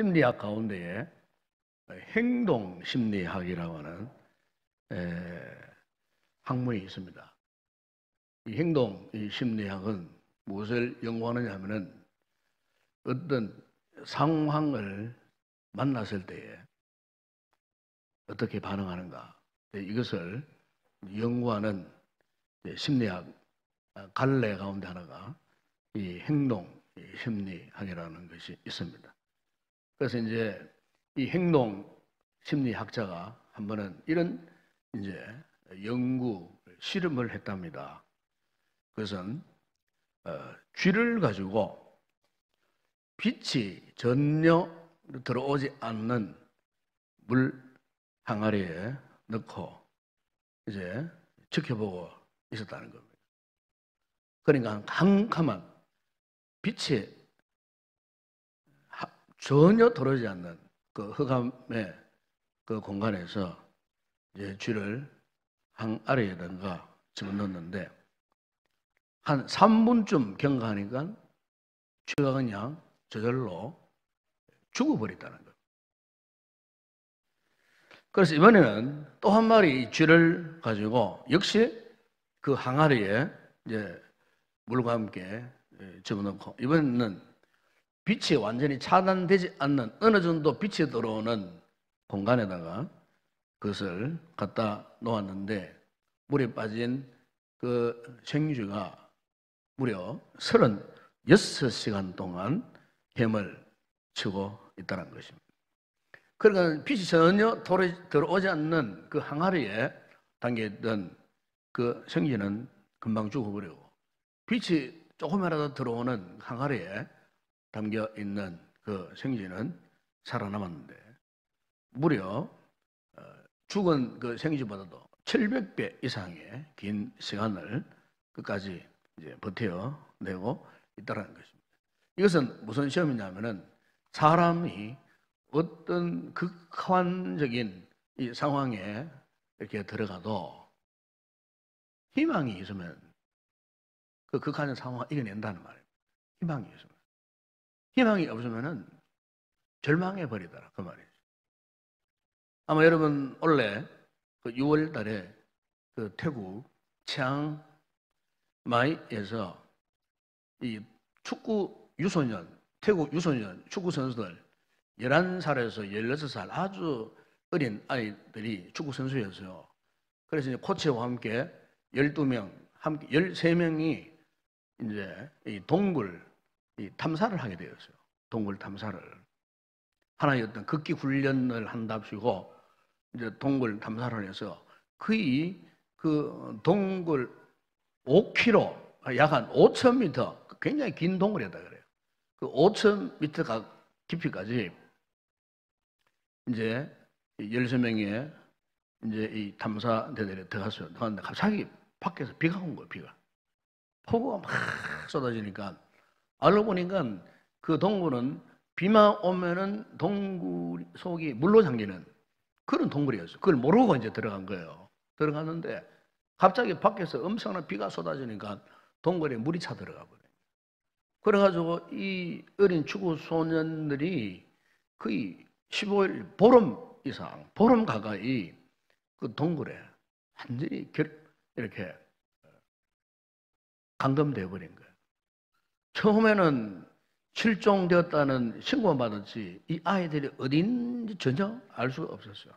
심리학 가운데에 행동 심리학이라고 하는 학문이 있습니다. 이 행동 심리학은 무엇을 연구하느냐 하면은 어떤 상황을 만났을 때에 어떻게 반응하는가, 이것을 연구하는 심리학 갈래 가운데 하나가 이 행동 심리학이라는 것이 있습니다. 그래서 이제 이 행동 심리학자가 한 번은 이런 이제 연구 실험을 했답니다. 그것은 쥐를 가지고 빛이 전혀 들어오지 않는 물 항아리에 넣고 이제 지켜보고 있었다는 겁니다. 그러니까 캄캄한 빛이 전혀 들어오지 않는 그 흑암의 그 공간에서 이제 쥐를 항아리에다가 집어넣었는데 한 3분쯤 경과하니까 쥐가 그냥 저절로 죽어버렸다는 거예요. 그래서 이번에는 또 한 마리 이 쥐를 가지고 역시 그 항아리에 이제 물과 함께 집어넣고, 이번에는 빛이 완전히 차단되지 않는 어느 정도 빛이 들어오는 공간에다가 그것을 갖다 놓았는데, 물에 빠진 그 생쥐가 무려 36시간 동안 헤엄을 치고 있다는 것입니다. 그러니까 빛이 전혀 들어오지 않는 그 항아리에 담겨있던 그 생쥐는 금방 죽어버리고, 빛이 조금이라도 들어오는 항아리에 담겨있는 그 생쥐는 살아남았는데, 무려 죽은 그 생쥐보다도 700배 이상의 긴 시간을 끝까지 이제 버텨내고 있다는 것입니다. 이것은 무슨 시험이냐면은 사람이 어떤 극한적인 이 상황에 이렇게 들어가도 희망이 있으면 그 극한의 상황을 이겨낸다는 말이에요. 희망이 있으면. 희망이 없으면은 절망해 버리더라, 그 말이에요. 아마 여러분 원래 그 6월 달에 그 태국 치앙마이에서 이 축구 유소년, 태국 유소년 축구 선수들 11살에서 16살 아주 어린 아이들이 축구 선수였어요. 그래서 이제 코치와 함께 12명, 함께 13명이 이제 이 동굴 탐사를 하게 되었어요. 동굴 탐사를. 하나의 어떤 극기 훈련을 한답시고 이제 동굴 탐사를 해서 거의 그 동굴 5km, 약 한 5,000m, 굉장히 긴 동굴이었다 그래요. 그 5,000m 깊이까지 이제 13명의 이제 이 탐사대들이 들어갔어요. 들어갔는데 갑자기 밖에서 비가 온 거예요, 비가. 폭우가 막 쏟아지니까 알고 보니까 그 동굴은 비만 오면은 동굴 속이 물로 잠기는 그런 동굴이었어요. 그걸 모르고 이제 들어간 거예요. 들어갔는데 갑자기 밖에서 엄청난 비가 쏟아지니까 동굴에 물이 차 들어가 버려요. 그래가지고 이 어린 축구 소년들이 거의 15일, 보름 이상, 보름 가까이 그 동굴에 완전히 이렇게 감금되어 버린 거예요. 처음에는 실종되었다는 신고만 받았지 이 아이들이 어딘지 전혀 알 수가 없었어요.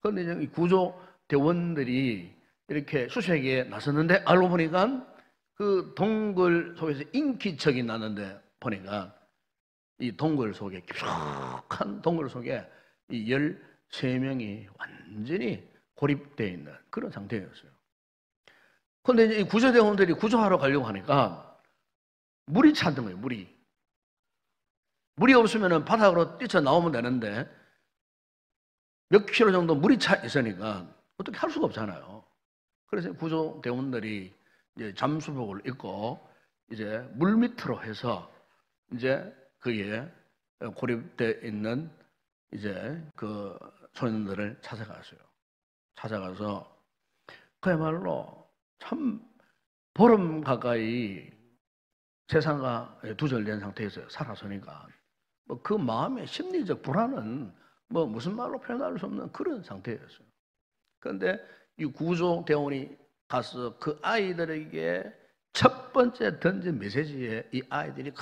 그런데 이제 구조대원들이 이렇게 수색에 나섰는데 알고 보니까 그 동굴 속에서 인기척이 나는데 보니까 이 동굴 속에, 깊숙한 동굴 속에 이 13명이 완전히 고립되어 있는 그런 상태였어요. 그런데 이제 이 구조대원들이 구조하러 가려고 하니까 물이 차는 거예요, 물이. 물이 없으면 바닥으로 뛰쳐나오면 되는데 몇 킬로 정도 물이 차 있으니까 어떻게 할 수가 없잖아요. 그래서 구조대원들이 이제 잠수복을 입고 이제 물 밑으로 해서 이제 거기에 고립되어 있는 이제 그 소년들을 찾아갔어요. 찾아가서 그야말로 참 보름 가까이 세상과 두절된 상태에서 살아서니까 뭐 그 마음의 심리적 불안은 뭐 무슨 말로 표현할 수 없는 그런 상태였어요. 그런데 이 구조대원이 가서 그 아이들에게 첫 번째 던진 메시지에 이 아이들이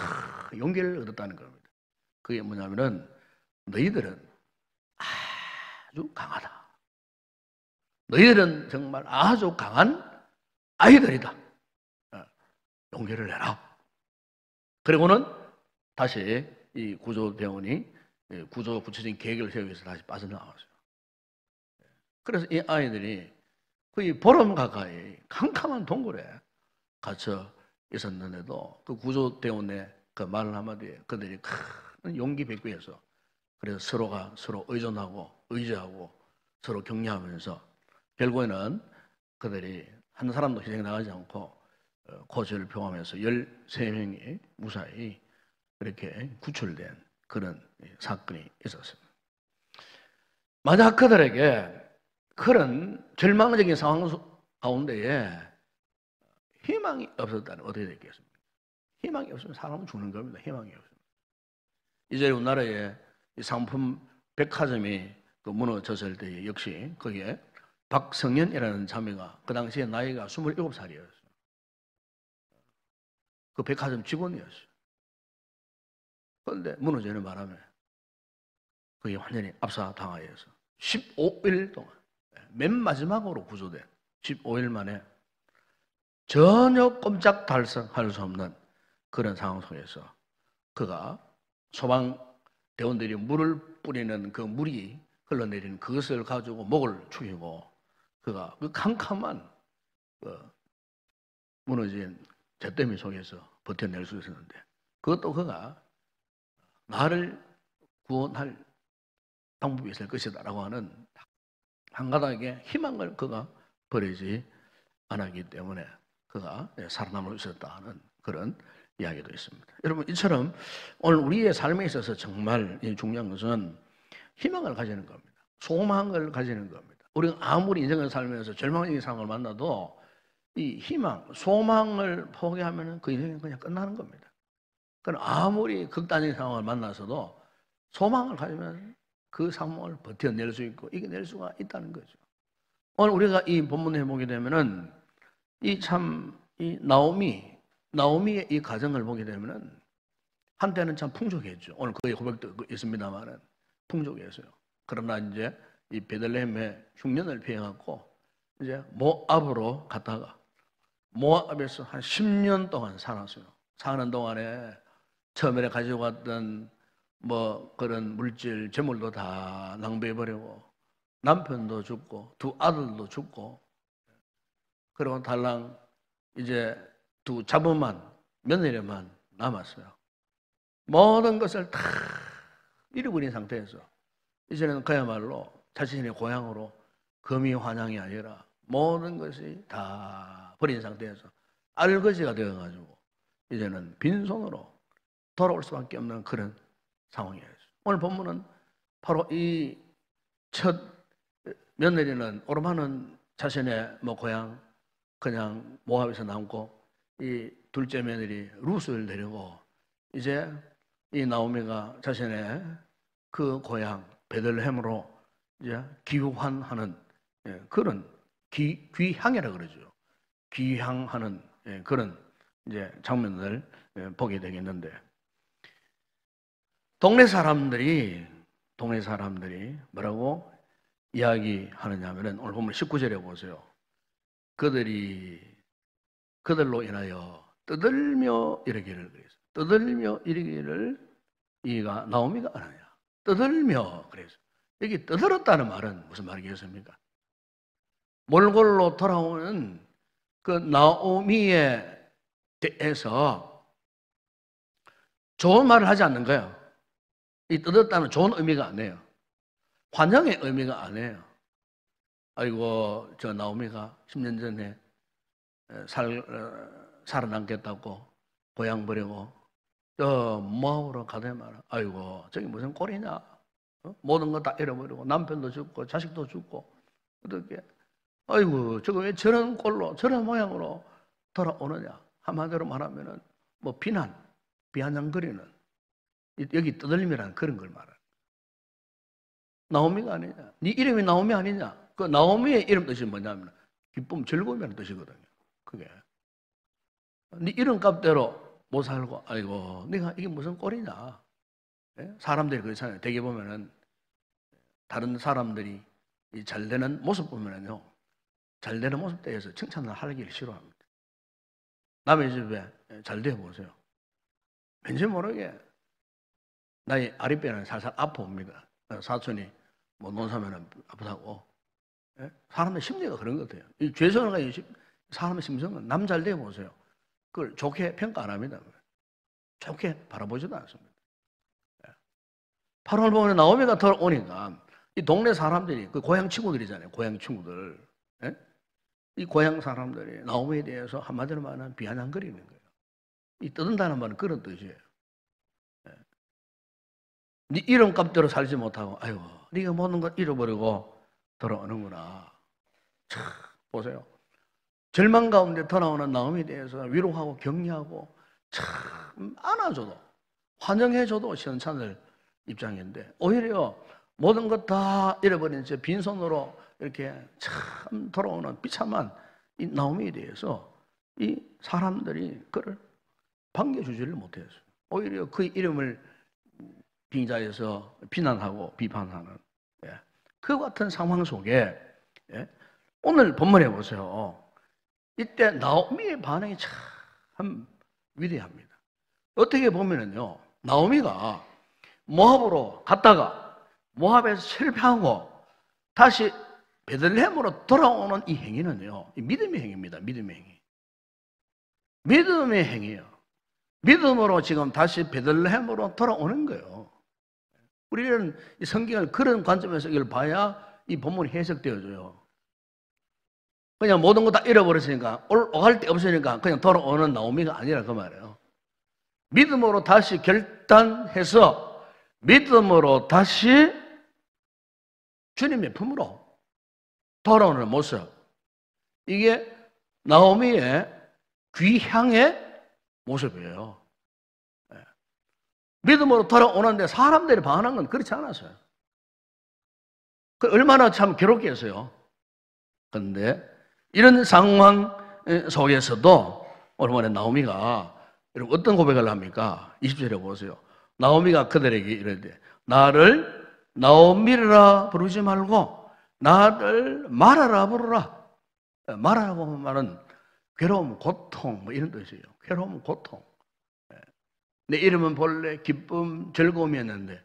용기를 얻었다는 겁니다. 그게 뭐냐면은 너희들은 아주 강하다. 너희들은 정말 아주 강한 아이들이다. 용기를 내라. 그리고는 다시 이 구조대원이 구체적인 계획을 세우기 위해서 다시 빠져나왔어요. 그래서 이 아이들이 거의 보름 가까이 캄캄한 동굴에 갇혀 있었는데도 그 구조대원의 그 말 한마디에 그들이 큰 용기 백구해서 그래서 서로가 서로 의존하고 의지하고 서로 격려하면서 결국에는 그들이 한 사람도 희생 나가지 않고 고지를 표하면서 13명이 무사히 이렇게 구출된 그런 사건이 있었습니다. 만약 그들에게 그런 절망적인 상황 가운데에 희망이 없었다면 어떻게 됐겠습니까? 희망이 없으면 사람은 죽는 겁니다. 희망이 없으면. 이제 우리나라에 상품 백화점이 그 무너졌을 때 역시 거기에 박성현이라는 자매가 그 당시에 나이가 27살이었어요. 그 백화점 직원이었어요. 그런데 무너지는 바람에 그게 완전히 압사당하여서 15일 동안 맨 마지막으로 구조된 15일 만에 전혀 꼼짝달싹할 수 없는 그런 상황 속에서 그가 소방대원들이 물을 뿌리는 그 물이 흘러내리는 그것을 가지고 목을 축이고 그가 그 캄캄한 그 무너진 잿더미 속에서 버텨낼 수 있었는데 그것도 그가 나를 구원할 방법이 있을 것이다 라고 하는 한 가닥의 희망을 그가 버리지 않았기 때문에 그가 살아남을 수 있었다 하는 그런 이야기도 있습니다. 여러분 이처럼 오늘 우리의 삶에 있어서 정말 중요한 것은 희망을 가지는 겁니다. 소망을 가지는 겁니다. 우리가 아무리 인생을 살면서 절망적인 상황을 만나도 이 희망, 소망을 포기하면 그 인생은 그냥 끝나는 겁니다. 그럼 아무리 극단적인 상황을 만나서도 소망을 가지면 그 상황을 버텨낼 수 있고 이겨낼 수가 있다는 거죠. 오늘 우리가 이 본문을 보게 되면은 이 나오미의 이 가정을 보게 되면은 한때는 참 풍족했죠. 오늘 그의 고백도 있습니다만은 풍족했어요. 그러나 이제 이 베들레헴에 흉년을 피해갖고 이제 모압으로 갔다가 모압에서 한 10년 동안 살았어요. 사는 동안에 처음에 가지고 갔던 뭐 그런 물질, 재물도 다 낭비해버리고 남편도 죽고 두 아들도 죽고 그리고 달랑 이제 두 자부만 며느리만 남았어요. 모든 것을 다 잃어버린 상태에서 이제는 그야말로 자신의 고향으로 금이 환향이 아니라 모든 것이 다 버린 상태에서 알거지가 되어가지고 이제는 빈손으로 돌아올 수밖에 없는 그런 상황이에요. 오늘 본문은 바로 이 첫 며느리는 오르마는 자신의 뭐 고향 그냥 모압에서 남고 이 둘째 며느리 룻을 데리고 이제 이 나오미가 자신의 그 고향 베들레헴으로 이제 귀환하는 그런 귀향이라 그러죠. 귀향하는 그런 이제 장면을 보게 되겠는데 동네 사람들이 뭐라고 이야기하느냐 하면은 오늘 보면 19절에 보세요. 그들로 인하여 떠들며 이르기를 그래서 떠들며 이르기를 이가 나오미가 하느냐 떠들며 그래서 여기 떠들었다는 말은 무슨 말이겠습니까? 몰골로 돌아오는 그 나오미에 대해서 좋은 말을 하지 않는 거예요. 이 떠들었다는 좋은 의미가 아니에요. 환영의 의미가 아니에요. 아이고 저 나오미가 10년 전에 살아남겠다고 고향 버리고 저 모압으로 가대 말아. 아이고 저기 무슨 꼴이냐. 모든 거 다 잃어버리고 남편도 죽고 자식도 죽고 어떻게 아이고 저거 왜 저런 꼴로 저런 모양으로 돌아오느냐. 한마디로 말하면은 뭐 비난거리는 여기 떠들림이라는 그런 걸 말하는. 나오미가 아니냐? 네 이름이 나오미 아니냐? 그 나오미의 이름 뜻이 뭐냐면 기쁨, 즐거움이라는 뜻이거든요. 그게. 네 이름값대로 못 살고, 아이고, 네가 이게 무슨 꼴이냐? 예? 사람들이 그렇잖아요. 대개 보면은 다른 사람들이 잘 되는 모습 보면은요, 잘 되는 모습 대해서 칭찬을 하기를 싫어합니다. 남의 집에 잘 되어 보세요. 왠지 모르게 나의 아랫배는 살살 아파옵니다. 사촌이 뭐 논사면은 아프다고. 예? 사람의 심리가 그런 것 같아요. 이 죄송한 사람의 심성은 남 잘 되어 보세요. 그걸 좋게 평가 안 합니다. 좋게 바라보지도 않습니다. 8월 보면 나오미가 돌아오니까 이 동네 사람들이 그 고향 친구들이잖아요. 고향 친구들. 예? 이 고향 사람들이 나오미에 대해서 한마디로 말하면 비아냥거리는 거예요. 이 떠든다는 말은 그런 뜻이에요. 예. 네 이름값대로 살지 못하고 아이고 네가 모든 것 잃어버리고 돌아오는구나. 참 보세요. 절망 가운데 돌아오는 나오미에 대해서 위로하고 격려하고 참 안아줘도 환영해줘도 시원찮을 입장인데 오히려 모든 것 다 잃어버린 채 빈손으로 이렇게 참 돌아오는 비참한 이 나오미에 대해서 이 사람들이 그를 반겨주지를 못했어요. 오히려 그 이름을 빙자해서 비난하고 비판하는 그 같은 상황 속에 오늘 본문에 보세요. 이때 나오미의 반응이 참 위대합니다. 어떻게 보면은요, 나오미가 모압으로 갔다가 모압에서 실패하고 다시 베들레헴으로 돌아오는 이 행위는요, 이 믿음의 행위입니다. 믿음의 행위. 믿음의 행위예요. 믿음으로 지금 다시 베들레헴으로 돌아오는 거예요. 우리는 이 성경을 그런 관점에서 이걸 봐야 이 본문이 해석되어져요. 그냥 모든 거 다 잃어버렸으니까 오갈 데 없으니까 그냥 돌아오는 나오미가 아니라 그 말이에요. 믿음으로 다시 결단해서 믿음으로 다시 주님의 품으로 돌아오는 모습. 이게 나오미의 귀향의 모습이에요. 믿음으로 돌아오는데 사람들이 반응한 건 그렇지 않았어요. 얼마나 참 괴롭겠어요. 그런데 이런 상황 속에서도 오랜만에 나오미가 어떤 고백을 합니까? 20절에 보세요. 나오미가 그들에게 이르되 나를 나오미라 부르지 말고 나를 마라라 부르라. 마라라고 하는 말은 괴로움, 고통 뭐 이런 뜻이에요. 괴로움, 고통. 내 이름은 본래 기쁨, 즐거움이었는데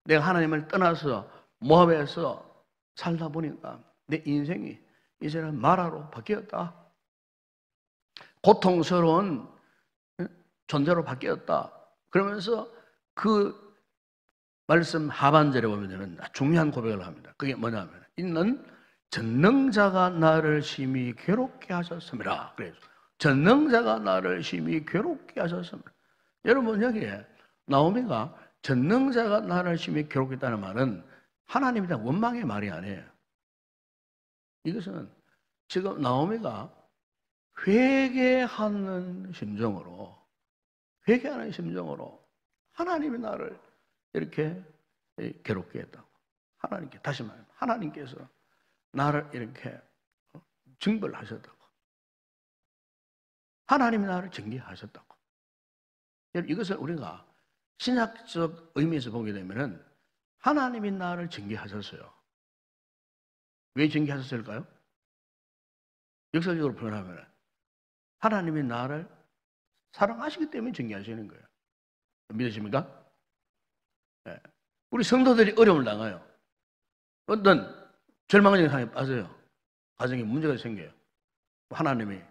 내가 하나님을 떠나서 모압에서 살다 보니까 내 인생이 이제는 마라로 바뀌었다. 고통스러운 존재로 바뀌었다. 그러면서 그 말씀 하반절에 보면 중요한 고백을 합니다. 그게 뭐냐면 있는 전능자가 나를 심히 괴롭게 하셨습니다. 그래서 전능자가 나를 심히 괴롭게 하셨습니다. 여러분 여기에 나오미가 전능자가 나를 심히 괴롭게 했다는 말은 하나님에 대한 원망의 말이 아니에요. 이것은 지금 나오미가 회개하는 심정으로 하나님이 나를 이렇게 괴롭게 했다고. 하나님께 다시 말하면 하나님께서 나를 이렇게 징벌하셨다고. 하나님이 나를 징계하셨다고. 이것을 우리가 신학적 의미에서 보게 되면은 하나님이 나를 징계하셨어요. 왜 징계하셨을까요? 역사적으로 표현하면 하나님이 나를 사랑하시기 때문에 징계하시는 거예요. 믿으십니까? 네. 우리 성도들이 어려움을 당해요. 어떤 절망적인 상황에 빠져요. 가정에 문제가 생겨요. 하나님이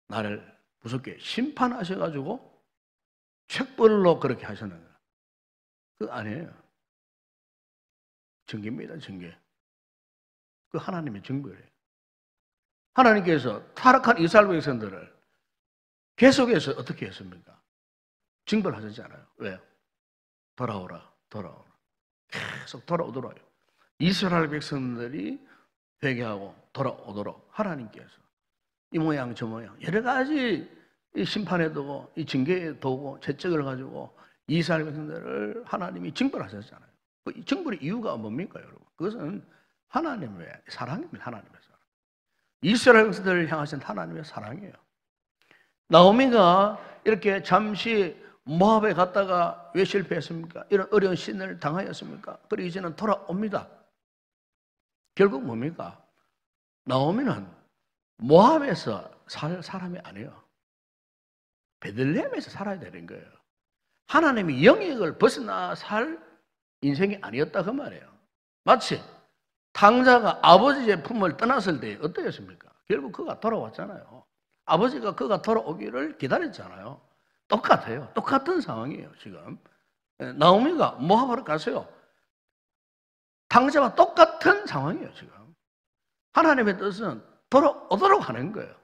나를 무섭게 심판하셔가지고 책벌로 그렇게 하셨는 거예요. 그거 아니에요. 징계입니다, 징계. 그 하나님의 징벌이에요. 하나님께서 타락한 이스라엘 백성들을 계속해서 어떻게 했습니까? 징벌하셨잖아요. 왜요? 돌아오라. 계속 돌아오더라고요. 이스라엘 백성들이 회개하고 돌아오도록 하나님께서 이 모양 저 모양 여러 가지 이 심판에 두고 이 징계에 두고 채찍을 가지고 이스라엘 백성들을 하나님이 징벌하셨잖아요. 그 징벌의 이유가 뭡니까, 여러분? 그것은 하나님의 사랑입니다. 하나님의 사랑. 이스라엘 백성들을 향하신 하나님의 사랑이에요. 나오미가 이렇게 잠시 모압에 갔다가 왜 실패했습니까? 이런 어려운 시련을 당하였습니까? 그리고 이제는 돌아옵니다. 결국 뭡니까? 나오미는 모압에서 살 사람이 아니에요. 베들레헴에서 살아야 되는 거예요. 하나님이 영역을 벗어나 살 인생이 아니었다 그 말이에요. 마치 탕자가 아버지의 품을 떠났을 때 어떠했습니까? 결국 그가 돌아왔잖아요. 아버지가 그가 돌아오기를 기다렸잖아요. 똑같아요. 똑같은 상황이에요, 지금. 나오미가 모압으로 갔어요. 탕자와 똑같은 상황이에요, 지금. 하나님의 뜻은 돌아오도록 하는 거예요.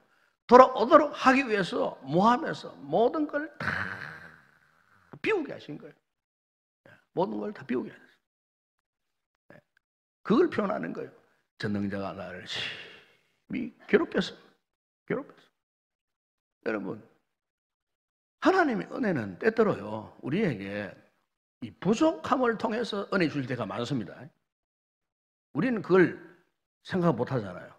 돌아오도록 하기 위해서 모압에서 모든 걸 다 비우게 하신 거예요. 모든 걸 다 비우게 하셨어요. 그걸 표현하는 거예요. 전능자가 나를 심히 괴롭혔습니다. 괴롭혔어요. 여러분, 하나님의 은혜는 때때로요, 우리에게 이 부족함을 통해서 은혜 주실 때가 많습니다. 우리는 그걸 생각 못 하잖아요.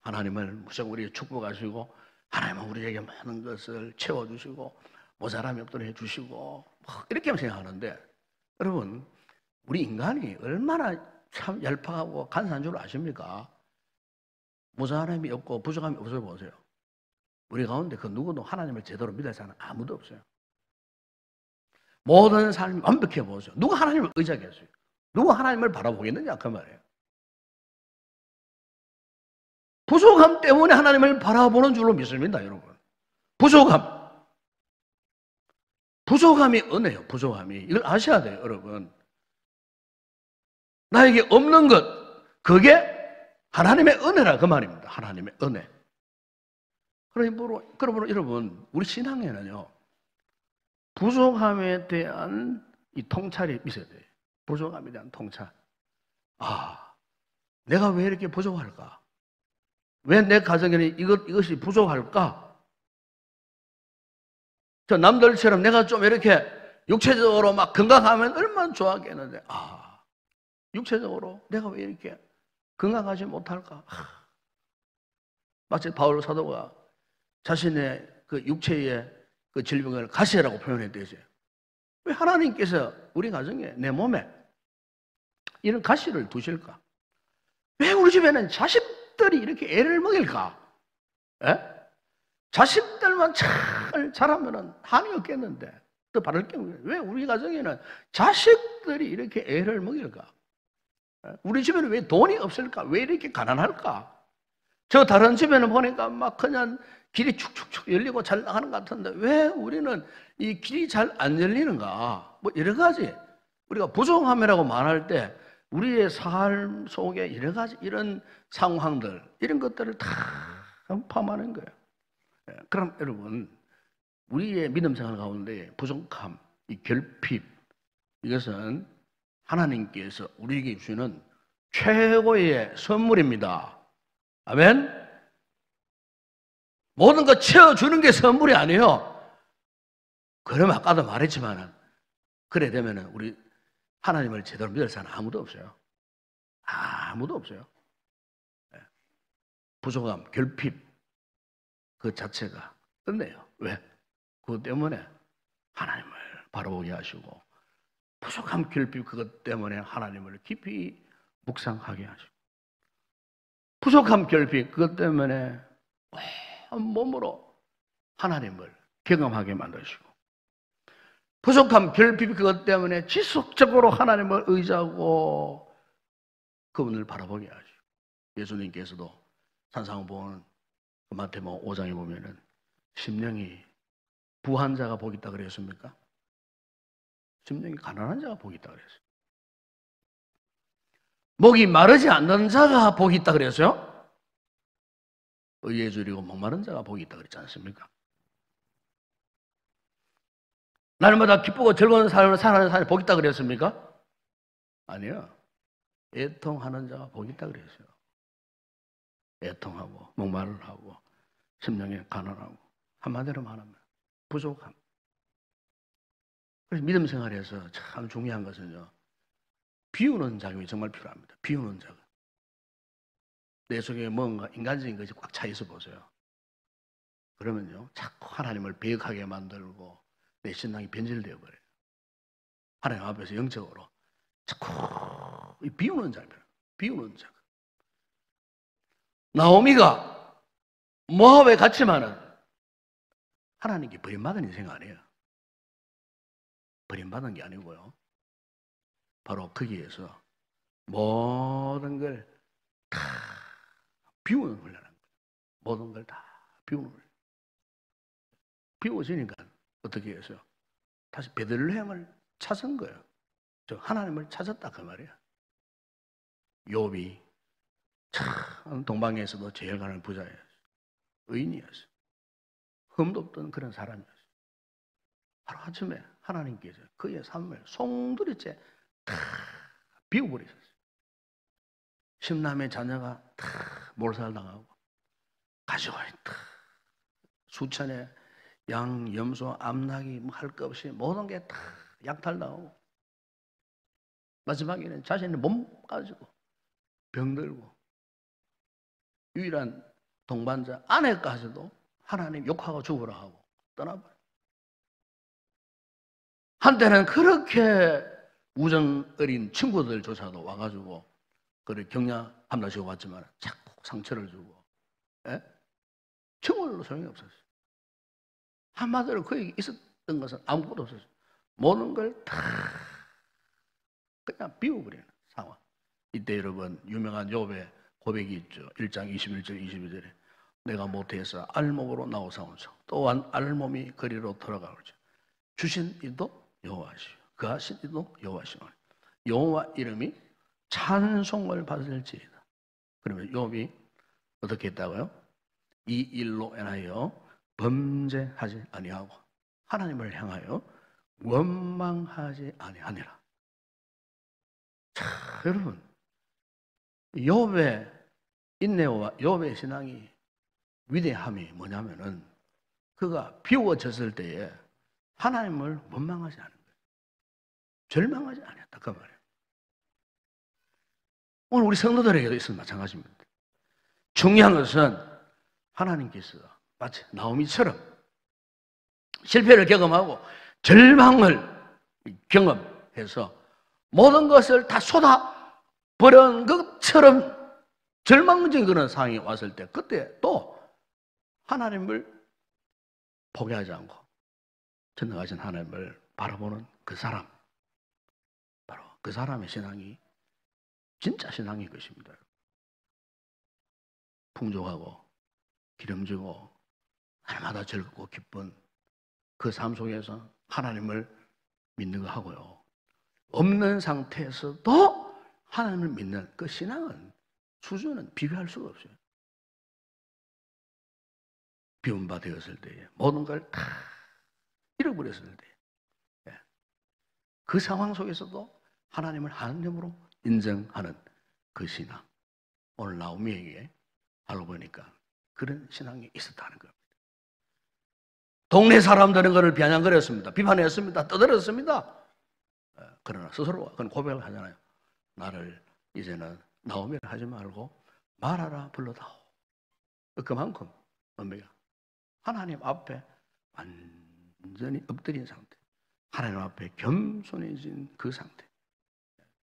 하나님을 무조건 우리에게 축복하시고, 하나님은 우리에게 많은 것을 채워주시고, 모자람이 없도록 해주시고, 이렇게만 생각하는데, 여러분, 우리 인간이 얼마나 참 얄팍하고 간사한 줄 아십니까? 모자람이 없고 부족함이 없어요, 보세요. 우리 가운데 그 누구도 하나님을 제대로 믿을 사람은 아무도 없어요. 모든 삶이 완벽해 보세요. 누가 하나님을 의지하겠어요? 누가 하나님을 바라보겠느냐, 그 말이에요. 부족함 때문에 하나님을 바라보는 줄로 믿습니다, 여러분. 부족함. 부족함이 은혜예요, 부족함이. 이걸 아셔야 돼요, 여러분. 나에게 없는 것, 그게 하나님의 은혜라 그 말입니다. 하나님의 은혜. 그러므로 여러분, 우리 신앙에는요, 부족함에 대한 이 통찰이 있어야 돼요. 부족함에 대한 통찰. 아, 내가 왜 이렇게 부족할까? 왜 내 가정에는 이것이 부족할까? 저 남들처럼 내가 좀 이렇게 육체적으로 막 건강하면 얼마나 좋아하겠는데, 육체적으로 내가 왜 이렇게 건강하지 못할까? 마치 바울 사도가 자신의 그 육체의 그 질병을 가시라고 표현했대요. 왜 하나님께서 우리 가정에, 내 몸에 이런 가시를 두실까? 왜 우리 집에는 자식들이 이렇게 애를 먹일까? 에? 자식들만 잘 자라면 한이 없겠는데, 또 바를 게 왜 우리 가정에는 자식들이 이렇게 애를 먹일까? 우리 집에는 왜 돈이 없을까? 왜 이렇게 가난할까? 저 다른 집에는 보니까 막 그냥 길이 축축축 열리고 잘 나가는 것 같은데 왜 우리는 이 길이 잘 안 열리는가? 뭐 여러 가지 우리가 부족함이라고 말할 때 우리의 삶 속에 여러 가지 이런 상황들, 이런 것들을 다 포함하는 거예요. 그럼 여러분, 우리의 믿음 생활 가운데 부족함, 이 결핍, 이것은 하나님께서 우리에게 주시는 최고의 선물입니다. 아멘? 모든 거 채워주는 게 선물이 아니에요. 그러면 아까도 말했지만, 그래 되면 우리 하나님을 제대로 믿을 사람은 아무도 없어요. 아무도 없어요. 부족함, 결핍, 그 자체가 끝내요. 왜? 그것 때문에 하나님을 바라보게 하시고, 부족함, 결핍, 그것 때문에 하나님을 깊이 묵상하게 하시고, 부족함, 결핍, 그것 때문에 온 몸으로 하나님을 경험하게 만드시고, 부족함, 결핍, 그것 때문에 지속적으로 하나님을 의지하고 그분을 바라보게 하시고, 예수님께서도 산상보훈 마태복음 5장에 보면은 심령이 부한 자가 복이 있다 그랬습니까? 심령이 가난한 자가 복이 있다 그랬어요. 목이 마르지 않는 자가 복이 있다 그랬어요? 의에 줄이고 목마른 자가 복이 있다 그랬지 않습니까? 날마다 기쁘고 즐거운 삶을 살아가는 사람이 복이 있다 그랬습니까? 아니요. 애통하는 자가 복이 있다 그랬어요. 애통하고 목마를 하고 심령에 가난하고, 한마디로 말하면 부족함. 그래서 믿음 생활에서 참 중요한 것은요, 비우는 작업이 정말 필요합니다. 비우는 작업. 내 속에 뭔가 인간적인 것이 꽉 차 있어 보세요. 그러면요, 자꾸 하나님을 배역하게 만들고 내 신앙이 변질되어 버려요. 하나님 앞에서 영적으로 자꾸 비우는 작업. 비우는 작업. 나오미가 모압에 갔지만은 하나님께 버림받은 인생 아니에요. 버림받은 게 아니고요. 바로 거기에서 모든 걸 다 비우는 훈련한 거예요. 모든 걸 다 비우는 훈련. 비워지니까 어떻게 해서요? 다시 베들레헴을 찾은 거예요. 저 하나님을 찾았다 그 말이에요. 욥이 참 동방에서도 제일 가는 부자예요. 의인이었어요. 흠도 없던 그런 사람이었어요. 하루아침에 하나님께서 그의 삶을 송두리째 다 비워버리셨어요. 10남의 자녀가 다 몰살당하고 가지고 있다. 수천의 양, 염소, 암나기 할 것 없이 모든 게 다 약탈당하고 마지막에는 자신의 몸 가지고 병들고 유일한 동반자 아내까지도 하나님 욕하고 죽으라 하고 떠나버려요. 한때는 그렇게 우정 어린 친구들조차도 와가지고 그를 격려함나시고 왔지만 자꾸 상처를 주고, 예? 친구들도 소용이 없었어요. 한마디로 그에게 있었던 것은 아무것도 없었어요. 모든 걸 다 그냥 비워버리는 상황. 이때 여러분 유명한 욥의 고백이 있죠. 1장 21절 22절에 내가 못해서 알몸으로 나오사온소 또한 알몸이 거리로 돌아가오죠. 주신 이도 여호와시오 그 하신 이도 여호와시오. 여호와 이름이 찬송을 받을지이다. 그러면 욥이 어떻게 했다고요? 이 일로 인하여 범죄하지 아니하고 하나님을 향하여 원망하지 아니하니라. 자, 여러분 욥의 인내와 욥의 신앙이 위대함이 뭐냐면은 그가 비워졌을 때에 하나님을 원망하지 않은 거예요. 절망하지 않았다 그 말이에요. 오늘 우리 성도들에게도 있으면 마찬가지입니다. 중요한 것은 하나님께서 마치 나오미처럼 실패를 경험하고 절망을 경험해서 모든 것을 다 쏟아버린 것처럼 절망적인 그런 상황이 왔을 때 그때 또 하나님을 포기하지 않고 전능하신 하나님을 바라보는 그 사람, 바로 그 사람의 신앙이 진짜 신앙인 것입니다. 풍족하고 기름지고 날마다 즐겁고 기쁜 그 삶 속에서 하나님을 믿는 거 하고요. 없는 상태에서도 하나님을 믿는 그 신앙은 수준은 비교할 수가 없어요. 비운 바 되었을 때에 모든 걸 다 잃어버렸을 때 그 상황 속에서도 하나님을 하나님으로 인정하는 그 신앙. 오늘 나오미에게 알고 보니까 그런 신앙이 있었다는 겁니다. 동네 사람들은 그를 비아냥거렸습니다. 비판했습니다. 떠들었습니다. 그러나 스스로 그건 고백을 하잖아요. 나를 이제는 나오미를 하지 말고 말하라 불러다오. 그만큼 어머니가 하나님 앞에 완전히 엎드린 상태, 하나님 앞에 겸손해진 그 상태,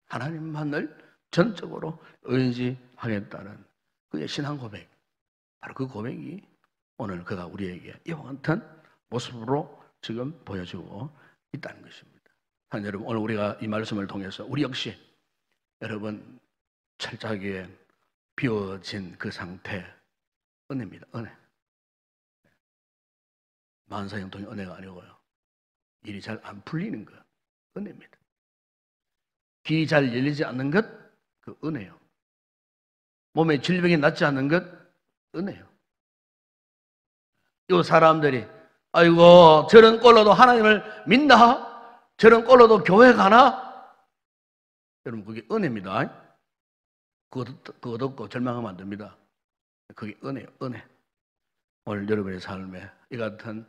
하나님만을 전적으로 의지하겠다는 그의 신앙 고백, 바로 그 고백이 오늘 그가 우리에게 이와 같은 모습으로 지금 보여주고 있다는 것입니다. 여러분, 오늘 우리가 이 말씀을 통해서 우리 역시 여러분 철저하게 비워진 그 상태, 은혜입니다. 은혜. 만사형통의 은혜가 아니고요. 일이 잘 안 풀리는 것, 은혜입니다. 길이 잘 열리지 않는 것, 그 은혜요. 몸에 질병이 낫지 않는 것, 은혜요. 이 사람들이 아이고 저런 꼴로도 하나님을 믿나? 저런 꼴로도 교회 가나? 여러분 그게 은혜입니다. 그거 듣고 절망하면 안 됩니다. 그게 은혜요, 은혜. 오늘 여러분의 삶에 이 같은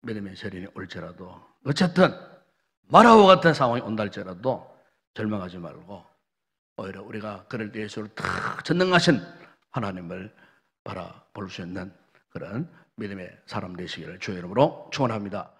믿음의 시련이 올지라도 어쨌든 마라오와 같은 상황이 온다 할지라도 절망하지 말고 오히려 우리가 그럴 때 예수를 탁 전능하신 하나님을 바라볼 수 있는 그런 믿음의 사람 되시기를 주의 이름으로 축원합니다.